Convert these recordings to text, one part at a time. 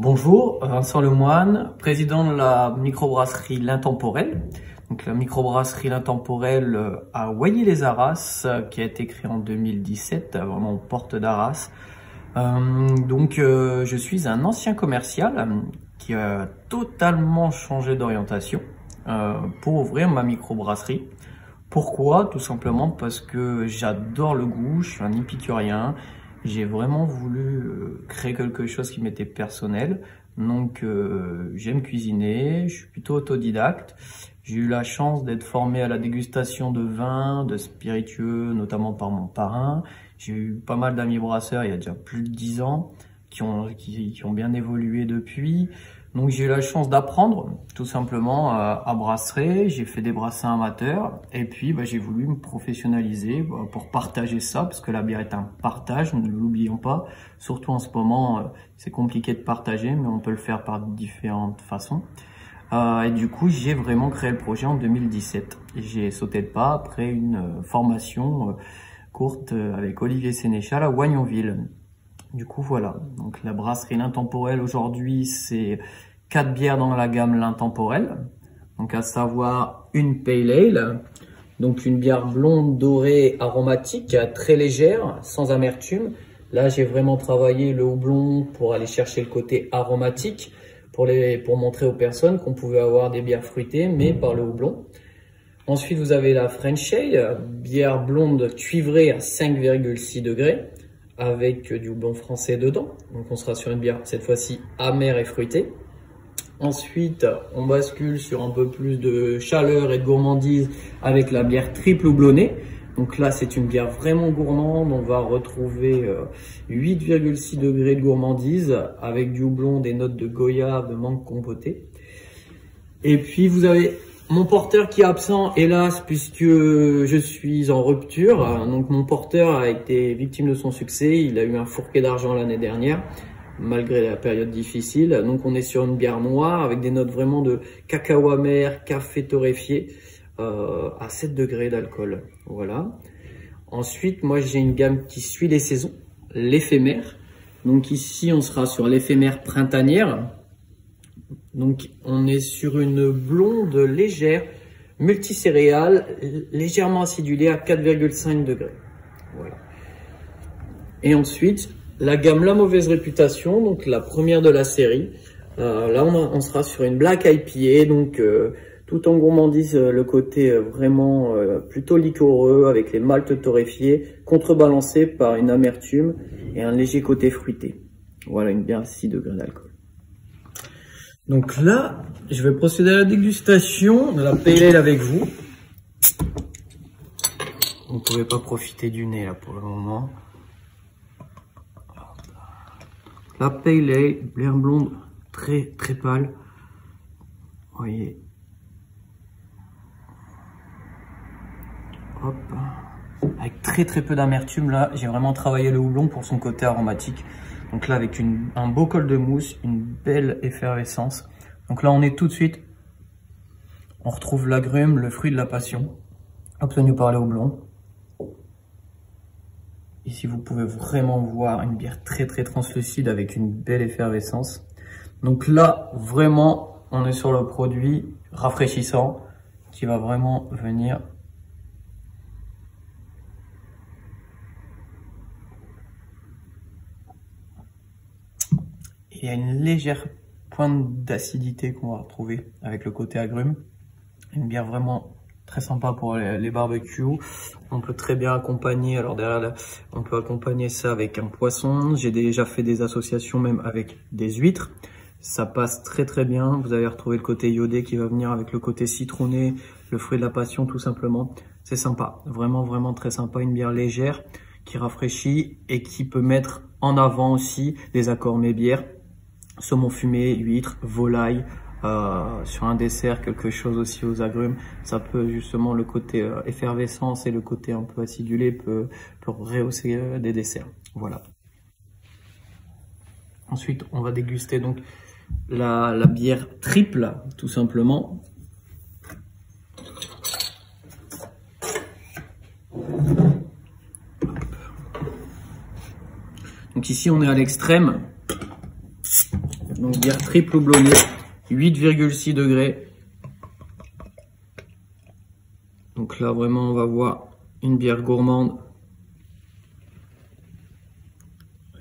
Bonjour, Vincent Lemoine, président de la microbrasserie L'Intemporel. Donc la microbrasserie L'Intemporel à Oigny-les-Arras, qui a été créée en 2017, vraiment aux portes d'Arras. Je suis un ancien commercial qui a totalement changé d'orientation pour ouvrir ma microbrasserie. Pourquoi? Tout simplement parce que j'adore le goût, je suis un épicurien. J'ai vraiment voulu créer quelque chose qui m'était personnel. Donc j'aime cuisiner, je suis plutôt autodidacte. J'ai eu la chance d'être formé à la dégustation de vins, de spiritueux, notamment par mon parrain. J'ai eu pas mal d'amis brasseurs il y a déjà plus de 10 ans qui ont bien évolué depuis. Donc j'ai eu la chance d'apprendre tout simplement à brasser. J'ai fait des brassins amateurs et puis j'ai voulu me professionnaliser pour partager ça, parce que la bière est un partage, ne l'oublions pas. Surtout en ce moment, c'est compliqué de partager, mais on peut le faire par différentes façons. Et du coup, j'ai vraiment créé le projet en 2017. J'ai sauté le pas après une formation courte avec Olivier Sénéchal à Wagnonville. Du coup, voilà. Donc, la brasserie L'Intemporel aujourd'hui, c'est 4 bières dans la gamme L'Intemporel. Donc, à savoir une Pale Ale. Donc, une bière blonde, dorée, aromatique, très légère, sans amertume. Là, j'ai vraiment travaillé le houblon pour aller chercher le côté aromatique, pour montrer aux personnes qu'on pouvait avoir des bières fruitées, mais par le houblon. Ensuite, vous avez la French Ale, bière blonde cuivrée à 5,6 degrés. Avec du houblon français dedans. Donc on sera sur une bière cette fois-ci amère et fruitée. Ensuite, on bascule sur un peu plus de chaleur et de gourmandise avec la bière triple houblonnée. Donc là, c'est une bière vraiment gourmande. On va retrouver 8,6 degrés de gourmandise avec du houblon, des notes de goyave, de mangue compotée. Et puis vous avez mon porteur qui est absent, hélas, puisque je suis en rupture. Donc mon porteur a été victime de son succès. Il a eu un fourquet d'argent l'année dernière, malgré la période difficile. Donc on est sur une bière noire avec des notes vraiment de cacao amer, café torréfié, à 7 degrés d'alcool. Voilà. Ensuite, moi j'ai une gamme qui suit les saisons, l'éphémère. Donc ici, on sera sur l'éphémère printanière. Donc on est sur une blonde légère, multicéréale, légèrement acidulée à 4,5 degrés. Voilà. Et ensuite, la gamme La Mauvaise Réputation, donc la première de la série. Là, on sera sur une Black IPA, donc tout en gourmandise, le côté vraiment plutôt liquoreux avec les maltes torréfiés, contrebalancé par une amertume et un léger côté fruité. Voilà, une bière à 6 degrés d'alcool. Donc là, je vais procéder à la dégustation de la Pale Ale avec vous. Vous ne pouvez pas profiter du nez là pour le moment. La Pale Ale, bière blonde très pâle. Vous voyez. Hop. Avec très peu d'amertume là, j'ai vraiment travaillé le houblon pour son côté aromatique. Donc là, avec un beau col de mousse, une belle effervescence. Donc là, on est tout de suite, on retrouve l'agrume, le fruit de la passion, obtenu par le houblon. Ici, vous pouvez vraiment voir une bière très translucide avec une belle effervescence. Donc là, vraiment, on est sur le produit rafraîchissant qui va vraiment venir il y a une légère pointe d'acidité qu'on va retrouver avec le côté agrume. Une bière vraiment très sympa pour les barbecues. On peut très bien accompagner, alors derrière là, on peut accompagner ça avec un poisson. J'ai déjà fait des associations même avec des huîtres. Ça passe très bien. Vous allez retrouver le côté iodé qui va venir avec le côté citronné, le fruit de la passion tout simplement. C'est sympa, vraiment très sympa. Une bière légère qui rafraîchit et qui peut mettre en avant aussi les accords mets bières. Saumon fumé, huîtres, volaille, sur un dessert, quelque chose aussi aux agrumes. Ça peut justement, le côté effervescence et le côté un peu acidulé peut rehausser des desserts. Voilà. Ensuite, on va déguster donc la bière triple, tout simplement. Donc ici, on est à l'extrême. Donc bière triple houblonnée, 8,6 degrés. Donc là vraiment on va voir une bière gourmande.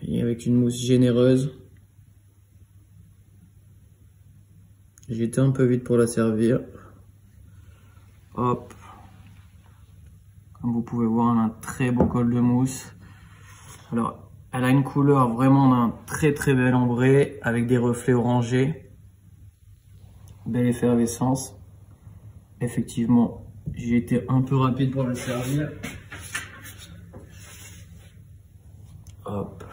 Et avec une mousse généreuse. J'ai été un peu vite pour la servir. Hop. Comme vous pouvez voir, elle a un très beau col de mousse. Alors, elle a une couleur vraiment d'un très bel ambré avec des reflets orangés. Belle effervescence. Effectivement, j'ai été un peu rapide pour la servir. Hop.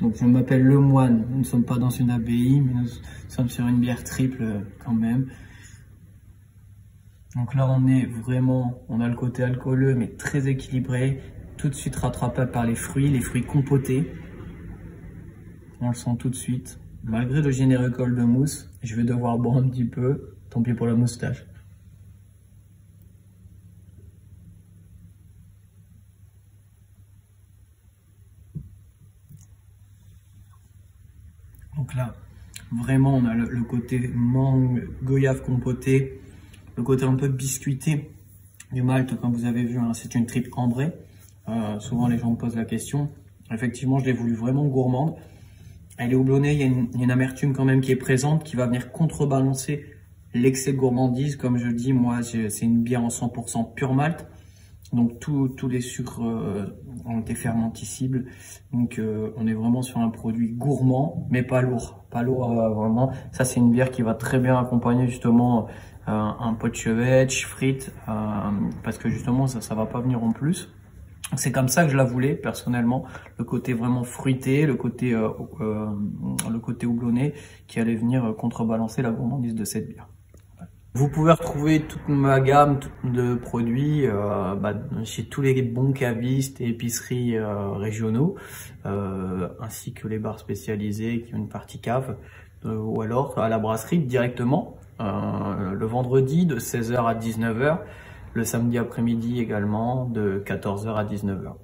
Donc je m'appelle Le Moine, nous ne sommes pas dans une abbaye, mais nous sommes sur une bière triple quand même. Donc là on est vraiment, on a le côté alcooleux mais très équilibré, tout de suite rattrapé par les fruits compotés. On le sent tout de suite, malgré le généreux col de mousse, je vais devoir boire un petit peu, tant pis pour la moustache. Donc là, vraiment, on a le côté mangue, goyave compoté, le côté un peu biscuité du malt, comme vous avez vu, hein, c'est une triple ambrée. Souvent, les gens me posent la question. Effectivement, je l'ai voulu vraiment gourmande. Elle est houblonnée, il y a une amertume quand même qui est présente, qui va venir contrebalancer l'excès de gourmandise. Comme je dis, moi, c'est une bière en 100% pur malt. Donc tous les sucres ont été fermenticibles. Donc on est vraiment sur un produit gourmand, mais pas lourd. Pas lourd vraiment. Ça c'est une bière qui va très bien accompagner justement un pot de chevêche, frites, parce que justement ça va pas venir en plus. C'est comme ça que je la voulais personnellement. Le côté vraiment fruité, le côté houblonné qui allait venir contrebalancer la gourmandise de cette bière. Vous pouvez retrouver toute ma gamme de produits chez tous les bons cavistes et épiceries régionaux, ainsi que les bars spécialisés qui ont une partie cave, ou alors à la brasserie directement, le vendredi de 16h à 19h, le samedi après-midi également de 14h à 19h.